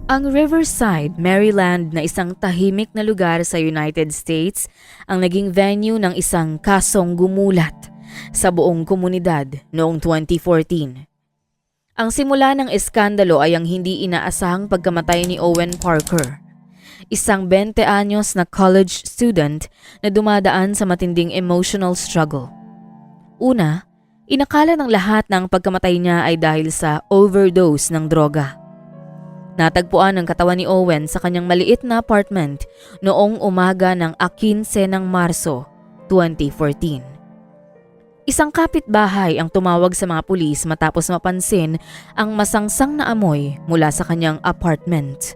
Ang Riverside, Maryland na isang tahimik na lugar sa United States ang naging venue ng isang kasong gumulat sa buong komunidad noong 2014. Ang simula ng eskandalo ay ang hindi inaasahang pagkamatay ni Owen Parker, isang 20 anyos na college student na dumadaan sa matinding emotional struggle. Una, inakala ng lahat na ang pagkamatay niya ay dahil sa overdose ng droga. Natagpuan ang katawan ni Owen sa kanyang maliit na apartment noong umaga ng 15 ng Marso, 2014. Isang kapitbahay ang tumawag sa mga pulis matapos mapansin ang masangsang na amoy mula sa kanyang apartment.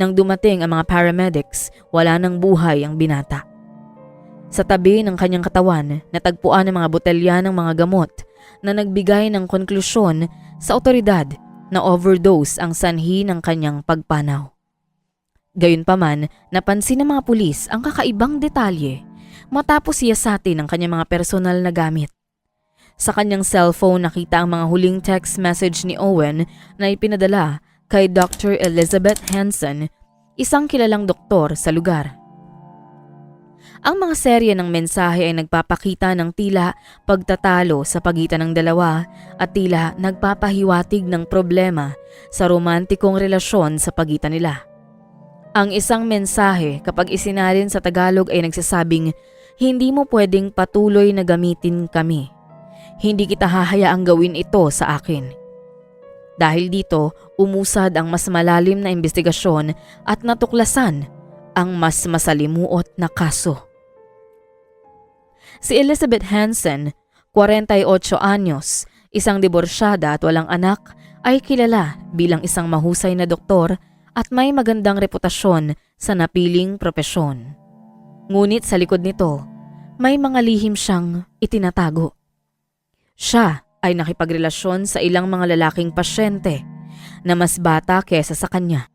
Nang dumating ang mga paramedics, wala nang buhay ang binata. Sa tabi ng kanyang katawan, natagpuan ang mga botelya ng mga gamot na nagbigay ng konklusyon sa otoridad na overdose ang sanhi ng kanyang pagpanaw. Gayunpaman, napansin ng mga pulis ang kakaibang detalye matapos siyasatin ang kanyang mga personal na gamit. Sa kanyang cellphone nakita ang mga huling text message ni Owen na ipinadala kay Dr. Elizabeth Hanson, isang kilalang doktor sa lugar. Ang mga serye ng mensahe ay nagpapakita ng tila pagtatalo sa pagitan ng dalawa at tila nagpapahiwatig ng problema sa romantikong relasyon sa pagitan nila. Ang isang mensahe kapag isinalin sa Tagalog ay nagsasabing, "Hindi mo pwedeng patuloy na gamitin kami. Hindi kita hahayaang gawin ito sa akin." Dahil dito, umusad ang mas malalim na investigasyon at natuklasan ang mas masalimuot na kaso. Si Elizabeth Hanson, 48 anyos, isang diborsyada at walang anak, ay kilala bilang isang mahusay na doktor at may magandang reputasyon sa napiling propesyon. Ngunit sa likod nito, may mga lihim siyang itinatago. Siya ay nakipagrelasyon sa ilang mga lalaking pasyente na mas bata kesa sa kanya.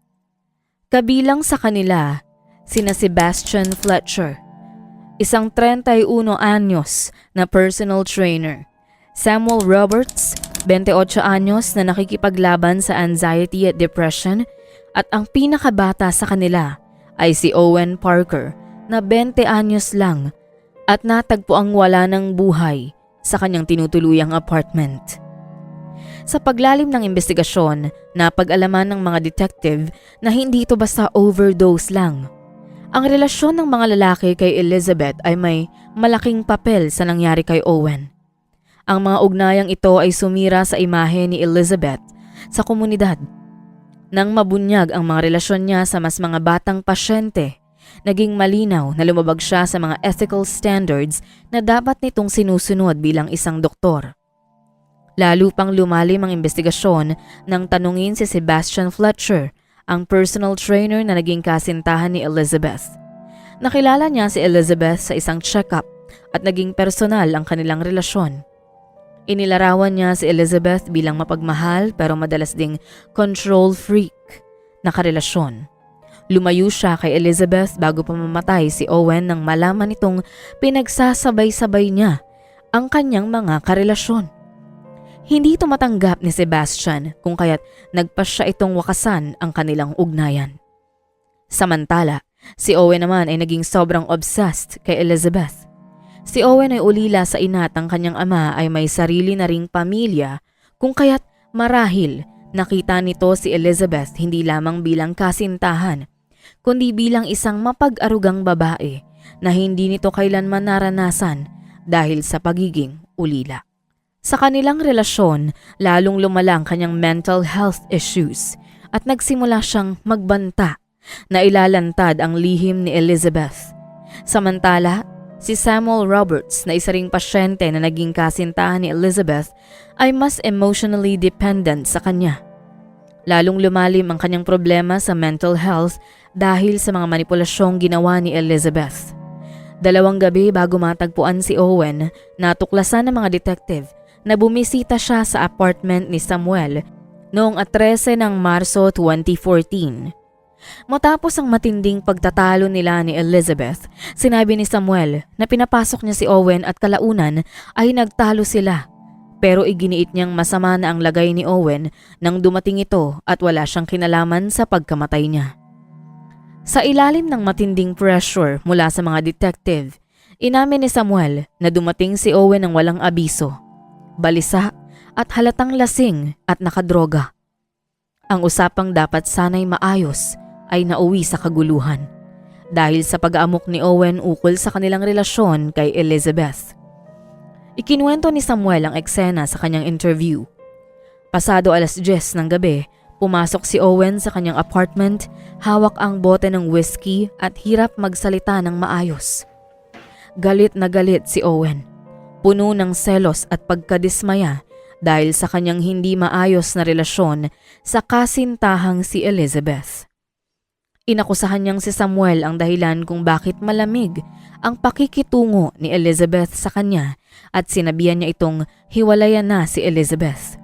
Kabilang sa kanila, sina Sebastian Fletcher, isang 31 anyos na personal trainer, Samuel Roberts, 28 anyos na nakikipaglaban sa anxiety at depression, at ang pinakabata sa kanila ay si Owen Parker na 20 anyos lang at natagpuang wala ng buhay sa kanyang tinutuluyang apartment. Sa paglalim ng investigasyon, napag-alaman ng mga detective na hindi ito basta overdose lang. Ang relasyon ng mga lalaki kay Elizabeth ay may malaking papel sa nangyari kay Owen. Ang mga ugnayang ito ay sumira sa imahe ni Elizabeth sa komunidad. Nang mabunyag ang mga relasyon niya sa mas mga batang pasyente, naging malinaw na lumabag siya sa mga ethical standards na dapat nitong sinusunod bilang isang doktor. Lalo pang lumalim ang investigasyon nang tanungin si Sebastian Fletcher, ang personal trainer na naging kasintahan ni Elizabeth. Nakilala niya si Elizabeth sa isang check-up at naging personal ang kanilang relasyon. Inilarawan niya si Elizabeth bilang mapagmahal pero madalas ding control freak na karelasyon. Lumayo siya kay Elizabeth bago pa mamatay si Owen nang malaman nitong pinagsasabay-sabay niya ang kanyang mga karelasyon. Hindi ito matanggap ni Sebastian kung kaya't nagpasya itong wakasan ang kanilang ugnayan. Samantala, si Owen naman ay naging sobrang obsessed kay Elizabeth. Si Owen ay ulila sa ina at ang kanyang ama ay may sarili na ring pamilya kung kaya't marahil nakita nito si Elizabeth hindi lamang bilang kasintahan, kundi bilang isang mapag-arugang babae na hindi nito kailanman naranasan dahil sa pagiging ulila. Sa kanilang relasyon, lalong lumala ang kanyang mental health issues at nagsimula siyang magbanta na ilalantad ang lihim ni Elizabeth. Samantala, si Samuel Roberts na isa ring pasyente na naging kasintahan ni Elizabeth ay mas emotionally dependent sa kanya. Lalong lumalim ang kanyang problema sa mental health dahil sa mga manipulasyong ginawa ni Elizabeth. 2 gabi bago matagpuan si Owen, natuklasan ng mga detective na bumisita siya sa apartment ni Samuel noong 13 ng Marso 2014. Matapos ang matinding pagtatalo nila ni Elizabeth, sinabi ni Samuel na pinapasok niya si Owen at kalaunan ay nagtalo sila Pero iginiit niyang masama na ang lagay ni Owen nang dumating ito at wala siyang kinalaman sa pagkamatay niya. Sa ilalim ng matinding pressure mula sa mga detective, inamin ni Samuel na dumating si Owen ng walang abiso, balisa at halatang lasing at nakadroga. Ang usapang dapat sana'y maayos ay nauwi sa kaguluhan dahil sa pag-aamok ni Owen ukol sa kanilang relasyon kay Elizabeth. Ikinuwento ni Samuel ang eksena sa kanyang interview. Pasado 10:00 ng gabi, pumasok si Owen sa kanyang apartment, hawak ang bote ng whiskey at hirap magsalita ng maayos. Galit na galit si Owen, puno ng selos at pagkadismaya dahil sa kanyang hindi maayos na relasyon sa kasintahang si Elizabeth. Inakusahan niyang si Samuel ang dahilan kung bakit malamig ang pakikitungo ni Elizabeth sa kanya at sinabihan niya itong hiwalayan na si Elizabeth.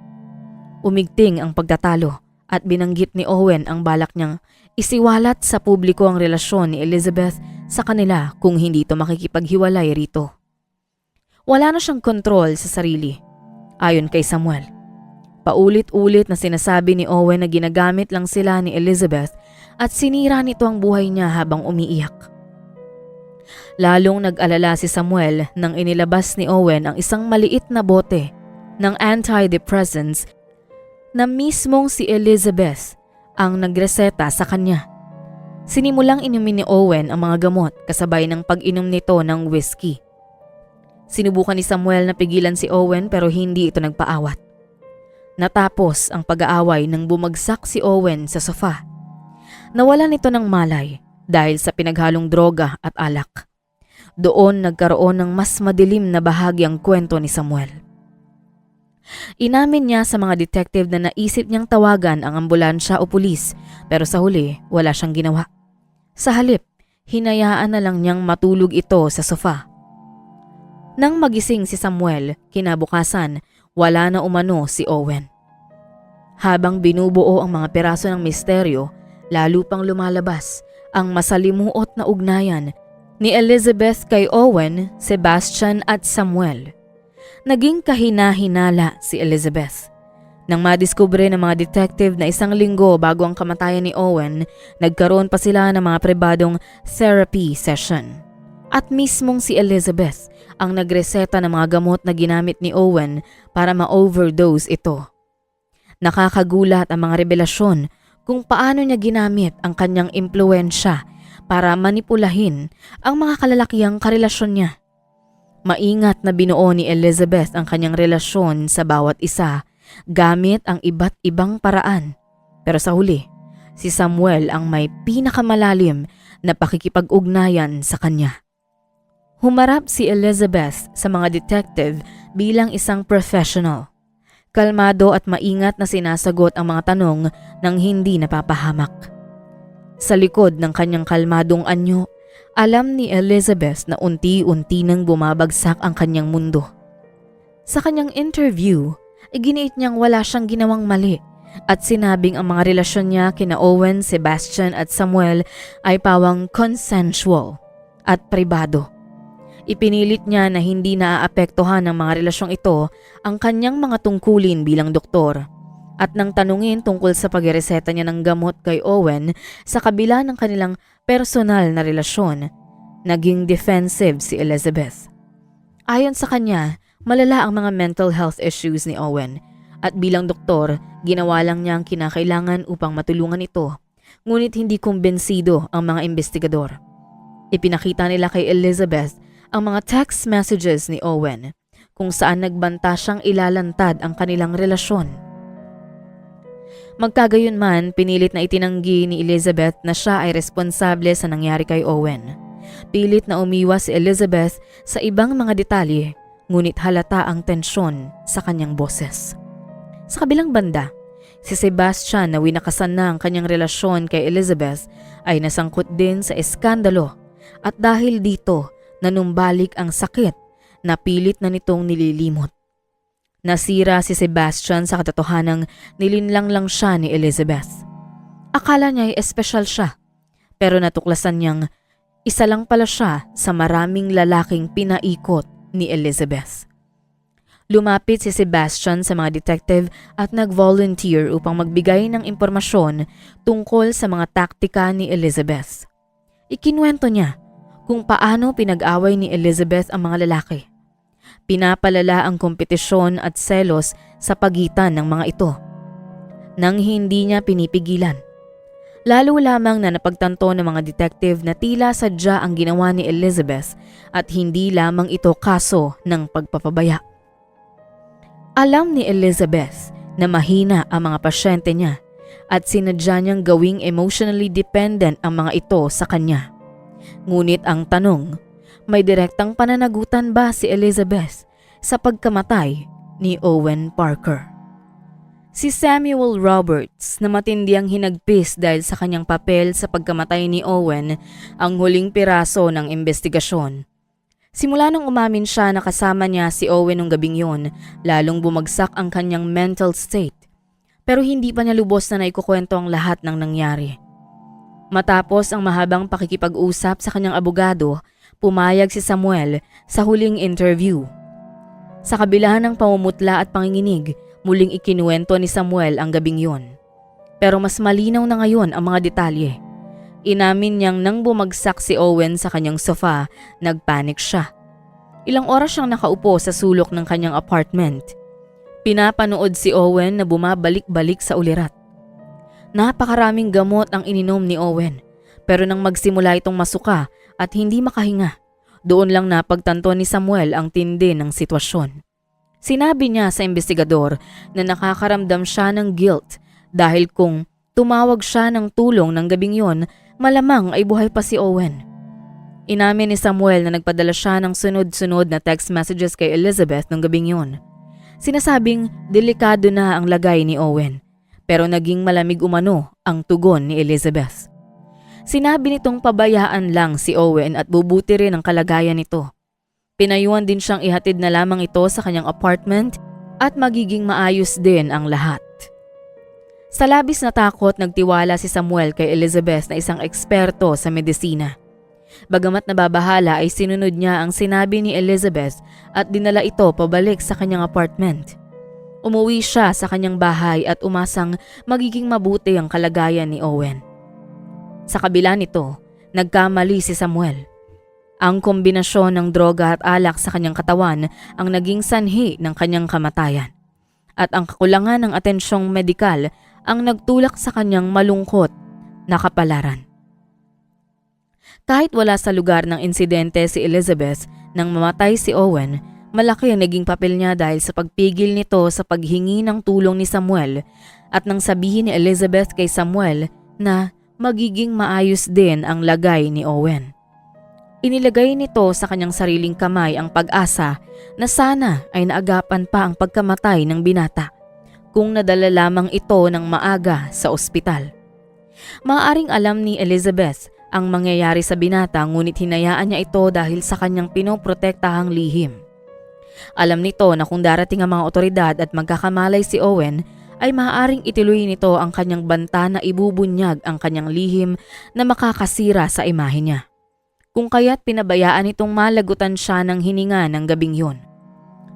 Umigting ang pagtatalo at binanggit ni Owen ang balak niyang isiwalat sa publiko ang relasyon ni Elizabeth sa kanila kung hindi ito makikipaghiwalay rito. Wala na siyang kontrol sa sarili, ayon kay Samuel. Paulit-ulit na sinasabi ni Owen na ginagamit lang sila ni Elizabeth at sinira nito ang buhay niya habang umiiyak. Lalong nag-alala si Samuel nang inilabas ni Owen ang isang maliit na bote ng antidepressants na mismong si Elizabeth ang nagreseta sa kanya. Sinimulang inumin ni Owen ang mga gamot kasabay ng pag-inom nito ng whiskey. Sinubukan ni Samuel na pigilan si Owen pero hindi ito nagpaawat. Natapos ang pag-aaway nang bumagsak si Owen sa sofa. Nawalan ito ng malay dahil sa pinaghalong droga at alak. Doon nagkaroon ng mas madilim na bahagi ang kwento ni Samuel. Inamin niya sa mga detective na naisip niyang tawagan ang ambulansya o pulis pero sa huli wala siyang ginawa. Sa halip, hinayaan na lang niyang matulog ito sa sofa. Nang magising si Samuel, kinabukasan, wala na umano si Owen. Habang binubuo ang mga peraso ng misteryo, lalo pang lumalabas ang masalimuot na ugnayan ni Elizabeth kay Owen, Sebastian at Samuel. Naging kahina-hinala si Elizabeth. Nang madiskubre ng mga detective na 1 linggo bago ang kamatayan ni Owen, nagkaroon pa sila ng mga pribadong therapy session. At mismong si Elizabeth ang nagreseta ng mga gamot na ginamit ni Owen para ma-overdose ito. Nakakagulat ang mga revelasyon kung paano niya ginamit ang kanyang impluwensya para manipulahin ang mga kalalakihang karelasyon niya. Maingat na binuo ni Elizabeth ang kanyang relasyon sa bawat isa gamit ang iba't ibang paraan. Pero sa huli, si Samuel ang may pinakamalalim na pakikipag-ugnayan sa kanya. Humarap si Elizabeth sa mga detective bilang isang professional. Kalmado at maingat na sinasagot ang mga tanong nang hindi napapahamak. Sa likod ng kanyang kalmadong anyo, alam ni Elizabeth na unti-unti nang bumabagsak ang kanyang mundo. Sa kanyang interview, iginiit niyang wala siyang ginawang mali at sinabing ang mga relasyon niya kina Owen, Sebastian at Samuel ay pawang consensual at pribado. Ipinilit niya na hindi naaapektuhan ng mga relasyong ito ang kanyang mga tungkulin bilang doktor. At nang tanungin tungkol sa pagreseta niya ng gamot kay Owen sa kabila ng kanilang personal na relasyon, naging defensive si Elizabeth. Ayon sa kanya, malala ang mga mental health issues ni Owen at bilang doktor, ginawa lang niya ang kinakailangan upang matulungan ito. Ngunit hindi kumbensido ang mga investigador. Ipinakita nila kay Elizabeth ang mga text messages ni Owen kung saan nagbanta siyang ilalantad ang kanilang relasyon. Magkagayunman, pinilit na itinanggi ni Elizabeth na siya ay responsable sa nangyari kay Owen. Pilit na umiwas si Elizabeth sa ibang mga detalye, ngunit halata ang tensyon sa kanyang boses. Sa kabilang banda, si Sebastian na winakasan na ang kanyang relasyon kay Elizabeth ay nasangkot din sa eskandalo at dahil dito, nanumbalik ang sakit na pilit na nitong nililimot. Nasira si Sebastian sa katotohanang nilinlang lang siya ni Elizabeth. Akala niya ay espesyal siya, pero natuklasan niyang isa lang pala siya sa maraming lalaking pinaikot ni Elizabeth. Lumapit si Sebastian sa mga detective at nag-volunteer upang magbigay ng impormasyon tungkol sa mga taktika ni Elizabeth. Ikinuwento niya kung paano pinag-away ni Elizabeth ang mga lalaki. Pinapalala ang kompetisyon at selos sa pagitan ng mga ito, nang hindi niya pinipigilan. Lalo lamang na napagtanto ng mga detective na tila sadya ang ginawa ni Elizabeth at hindi lamang ito kaso ng pagpapabaya. Alam ni Elizabeth na mahina ang mga pasyente niya at sinadya niyang gawing emotionally dependent ang mga ito sa kanya. Ngunit ang tanong, may direktang pananagutan ba si Elizabeth sa pagkamatay ni Owen Parker? Si Samuel Roberts na matindi ang hinagpis dahil sa kanyang papel sa pagkamatay ni Owen ang huling piraso ng investigasyon. Simula nung umamin siya na kasama niya si Owen nung gabing yun, lalong bumagsak ang kanyang mental state. Pero hindi pa niya lubos na naikukwento ang lahat ng nangyari. Matapos ang mahabang pakikipag-usap sa kanyang abogado, pumayag si Samuel sa huling interview. Sa kabila ng pamumutla at panginginig, muling ikinuwento ni Samuel ang gabing yun. Pero mas malinaw na ngayon ang mga detalye. Inamin niyang nang bumagsak si Owen sa kanyang sofa, nagpanik siya. Ilang oras siyang nakaupo sa sulok ng kanyang apartment. Pinapanood si Owen na bumabalik-balik sa ulirat. Napakaraming gamot ang ininom ni Owen, pero nang magsimula itong masuka at hindi makahinga, doon lang napagtanto ni Samuel ang tindi ng sitwasyon. Sinabi niya sa investigador na nakakaramdam siya ng guilt dahil kung tumawag siya ng tulong ng gabing yon, malamang ay buhay pa si Owen. Inamin ni Samuel na nagpadala siya ng sunod-sunod na text messages kay Elizabeth ng gabing yon. Sinasabing delikado na ang lagay ni Owen, pero naging malamig umano ang tugon ni Elizabeth. Sinabi nitong pabayaan lang si Owen at bubuti rin ang kalagayan nito. Pinayuhan din siyang ihatid na lamang ito sa kanyang apartment at magiging maayos din ang lahat. Sa labis na takot, nagtiwala si Samuel kay Elizabeth na isang eksperto sa medisina. Bagamat nababahala ay sinunod niya ang sinabi ni Elizabeth at dinala ito pabalik sa kanyang apartment. Umuwi siya sa kanyang bahay at umasang magiging mabuti ang kalagayan ni Owen. Sa kabila nito, nagkamali si Samuel. Ang kombinasyon ng droga at alak sa kanyang katawan ang naging sanhi ng kanyang kamatayan. At ang kakulangan ng atensyong medikal ang nagtulak sa kanyang malungkot na kapalaran. Kahit wala sa lugar ng insidente si Elizabeth nang mamatay si Owen, malaki ang naging papel niya dahil sa pagpigil nito sa paghingi ng tulong ni Samuel at nang sabihin ni Elizabeth kay Samuel na magiging maayos din ang lagay ni Owen. Inilagay nito sa kanyang sariling kamay ang pag-asa na sana ay naagapan pa ang pagkamatay ng binata kung nadala lamang ito ng maaga sa ospital. Maaaring alam ni Elizabeth ang mangyayari sa binata ngunit hinayaan niya ito dahil sa kanyang pinoprotektahang lihim. Alam nito na kung darating ang mga otoridad at magkakamalay si Owen, ay maaaring ituloy nito ang kanyang banta na ibubunyag ang kanyang lihim na makakasira sa imahe niya. Kung kaya't pinabayaan itong malagutan siya ng hininga ng gabing yun.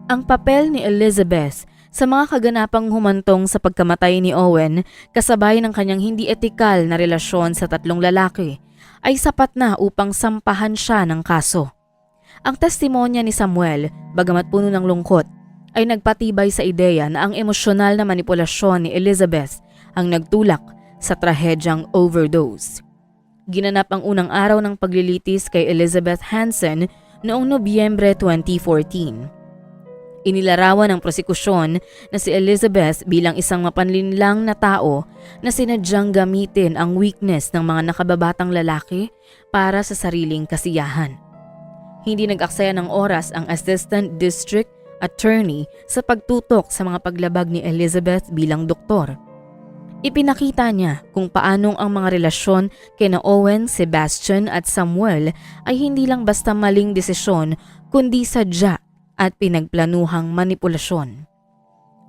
Ang papel ni Elizabeth sa mga kaganapang humantong sa pagkamatay ni Owen kasabay ng kanyang hindi etikal na relasyon sa tatlong lalaki ay sapat na upang sampahan siya ng kaso. Ang testimonya ni Samuel, bagamat puno ng lungkot, ay nagpatibay sa ideya na ang emosyonal na manipulasyon ni Elizabeth ang nagtulak sa trahedyang overdose. Ginanap ang unang araw ng paglilitis kay Elizabeth Hansen noong Nobyembre 2014. Inilarawan ng prosekusyon na si Elizabeth bilang isang mapanlinlang na tao na sinadyang gamitin ang weakness ng mga nakababatang lalaki para sa sariling kasiyahan. Hindi nag-aksaya ng oras ang Assistant District Attorney sa pagtutok sa mga paglabag ni Elizabeth bilang doktor. Ipinakita niya kung paanong ang mga relasyon kina Owen, Sebastian at Samuel ay hindi lang basta maling desisyon kundi sadya at pinagplanuhang manipulasyon.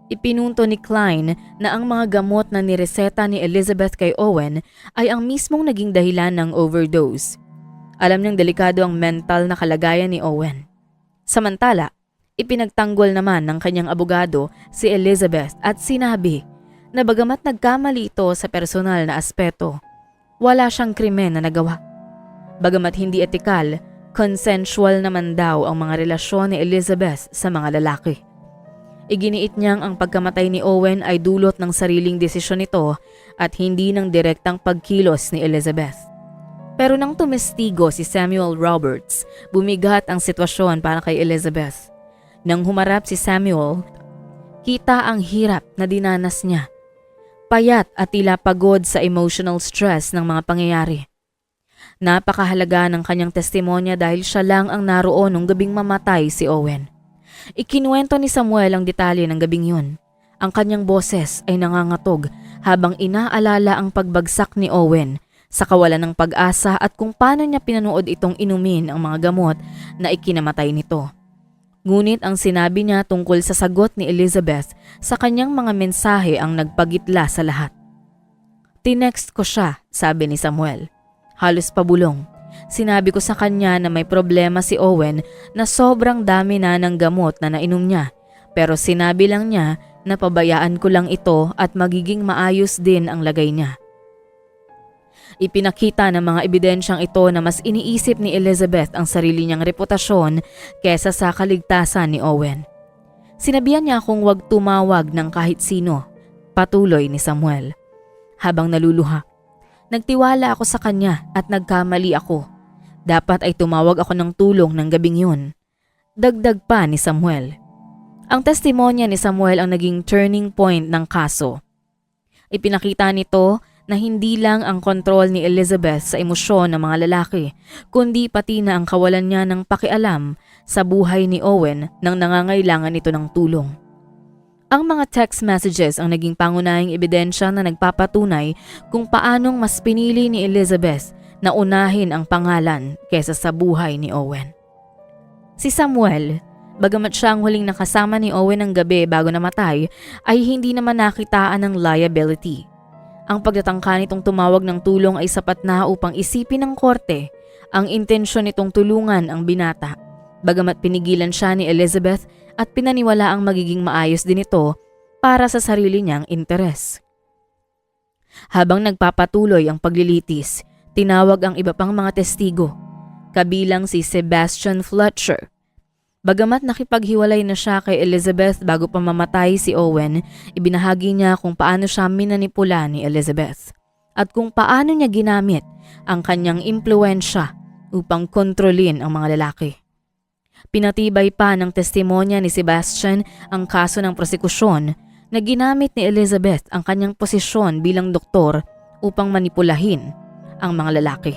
Ipinunto ni Klein na ang mga gamot na nireseta ni Elizabeth kay Owen ay ang mismong naging dahilan ng overdose. Alam niyang delikado ang mental na kalagayan ni Owen. Samantala, Ipinagtanggol naman ng kanyang abogado si Elizabeth at sinabi na bagamat nagkamali ito sa personal na aspeto, wala siyang krimen na nagawa. Bagamat hindi etikal, consensual naman daw ang mga relasyon ni Elizabeth sa mga lalaki. Iginiit niyang ang pagkamatay ni Owen ay dulot ng sariling desisyon nito at hindi ng direktang pagkilos ni Elizabeth. Pero nang tumestigo si Samuel Roberts, bumigat ang sitwasyon para kay Elizabeth. Nang humarap si Samuel, kita ang hirap na dinanas niya. Payat at tila pagod sa emotional stress ng mga pangyayari. Napakahalaga ng kanyang testimonya dahil siya lang ang naroon nung gabing mamatay si Owen. Ikinuwento ni Samuel ang detalye ng gabing yun. Ang kanyang boses ay nangangatog habang inaalala ang pagbagsak ni Owen sa kawalan ng pag-asa at kung paano niya pinanood itong inumin ang mga gamot na ikinamatay nito. Ngunit ang sinabi niya tungkol sa sagot ni Elizabeth sa kanyang mga mensahe ang nagpagitla sa lahat. "Tinext ko siya," sabi ni Samuel. "Halos pabulong. Sinabi ko sa kanya na may problema si Owen na sobrang dami na ng gamot na nainom niya. Pero sinabi lang niya na pabayaan ko lang ito at magiging maayos din ang lagay niya." Ipinakita ng mga ebidensyang ito na mas iniisip ni Elizabeth ang sarili niyang reputasyon kesa sa kaligtasan ni Owen. "Sinabihan niya akong huwag tumawag ng kahit sino," patuloy ni Samuel. Habang naluluha, "Nagtiwala ako sa kanya at nagkamali ako. Dapat ay tumawag ako ng tulong ng gabing yun." Dagdag pa ni Samuel. Ang testimonya ni Samuel ang naging turning point ng kaso. Ipinakita nito na hindi lang ang kontrol ni Elizabeth sa emosyon ng mga lalaki, kundi pati na ang kawalan niya ng pakialam sa buhay ni Owen nang nangangailangan ito ng tulong. Ang mga text messages ang naging pangunahing ebidensya na nagpapatunay kung paanong mas pinili ni Elizabeth na unahin ang pangalan kesa sa buhay ni Owen. Si Samuel, bagamat siya ang huling nakasama ni Owen ng gabi bago namatay, ay hindi naman nakitaan ng liability. Ang pagtatangka nitong tumawag ng tulong ay sapat na upang isipin ng korte ang intensyon nitong tulungan ang binata, bagamat pinigilan siya ni Elizabeth at pinaniwala ang magiging maayos din ito para sa sarili niyang interes. Habang nagpapatuloy ang paglilitis, tinawag ang iba pang mga testigo, kabilang si Sebastian Fletcher. Bagamat nakipaghiwalay na siya kay Elizabeth bago pa mamatay si Owen, ibinahagi niya kung paano siya minanipula ni Elizabeth at kung paano niya ginamit ang kanyang impluensya upang kontrolin ang mga lalaki. Pinatibay pa ng testimonya ni Sebastian ang kaso ng prosekusyon na ginamit ni Elizabeth ang kanyang posisyon bilang doktor upang manipulahin ang mga lalaki.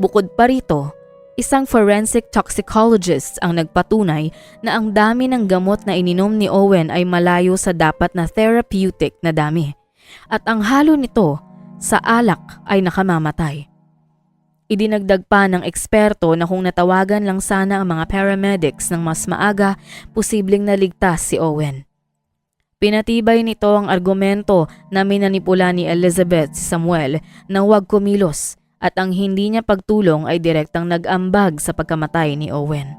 Bukod pa rito, isang forensic toxicologist ang nagpatunay na ang dami ng gamot na ininom ni Owen ay malayo sa dapat na therapeutic na dami at ang halo nito sa alak ay nakamamatay. Idinagdag pa ng eksperto na kung natawagan lang sana ang mga paramedics ng mas maaga, posibleng naligtas si Owen. Pinatibay nito ang argumento na minanipula ni Elizabeth si Samuel na huwag kumilos at ang hindi niya pagtulong ay direktang nag-ambag sa pagkamatay ni Owen.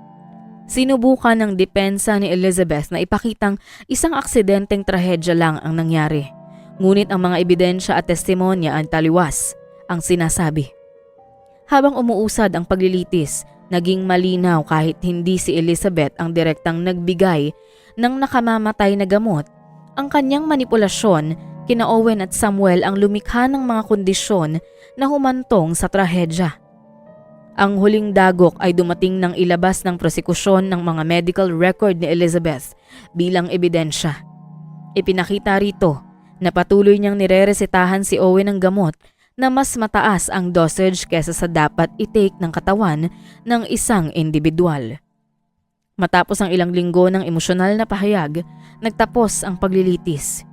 Sinubukan ng depensa ni Elizabeth na ipakitang isang aksidenteng trahedya lang ang nangyari. Ngunit ang mga ebidensya at testimonya ay taliwas ang sinasabi. Habang umuusad ang paglilitis, naging malinaw kahit hindi si Elizabeth ang direktang nagbigay ng nakamamatay na gamot, ang kanyang manipulasyon kina Owen at Samuel ang lumikha ng mga kondisyon na humantong sa trahedya. Ang huling dagok ay dumating nang ilabas ng prosekusyon ng mga medical record ni Elizabeth bilang ebidensya. Ipinakita rito na patuloy niyang nireresetahan si Owen ng gamot na mas mataas ang dosage kesa sa dapat i-take ng katawan ng isang individual. Matapos ang ilang linggo ng emosyonal na pahayag, nagtapos ang paglilitis.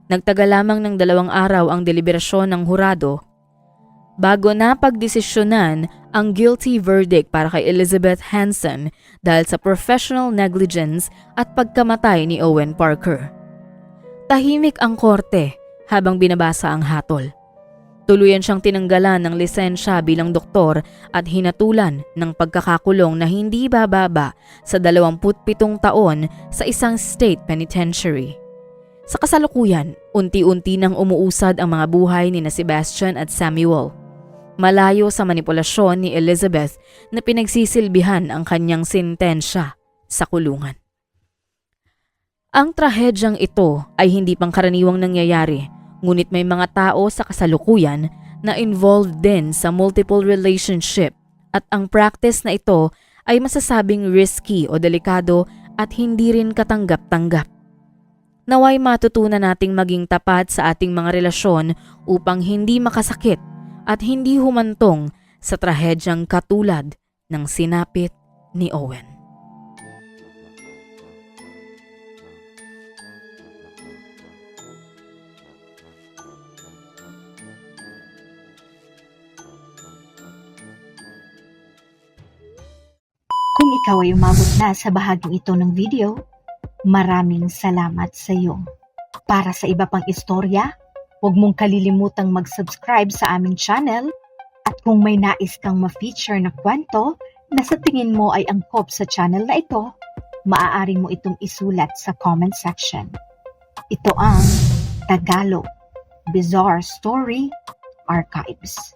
Nagtagal lamang ng 2 araw ang deliberasyon ng hurado bago na pagdesisyonan ang guilty verdict para kay Elizabeth Hanson dahil sa professional negligence at pagkamatay ni Owen Parker. Tahimik ang korte habang binabasa ang hatol. Tuluyan siyang tinanggalan ng lisensya bilang doktor at hinatulan ng pagkakakulong na hindi bababa sa 27 taon sa isang state penitentiary. Sa kasalukuyan, unti-unti nang umuusad ang mga buhay ni Sebastian at Samuel. Malayo sa manipulasyon ni Elizabeth na pinagsisilbihan ang kanyang sentensya sa kulungan. Ang trahedyang ito ay hindi pangkaraniwang nangyayari, ngunit may mga tao sa kasalukuyan na involved din sa multiple relationship at ang practice na ito ay masasabing risky o delikado at hindi rin katanggap-tanggap. Naway matutunan nating maging tapat sa ating mga relasyon upang hindi makasakit at hindi humantong sa trahedyang katulad ng sinapit ni Owen. Kung ikaw ay umabot na sa bahaging ito ng video, maraming salamat sa iyo. Para sa iba pang istorya, huwag mong kalilimutang mag-subscribe sa aming channel at kung may nais kang ma-feature na kwento na sa tingin mo ay angkop sa channel na ito, maaari mo itong isulat sa comment section. Ito ang Tagalog Bizarre Story Archives.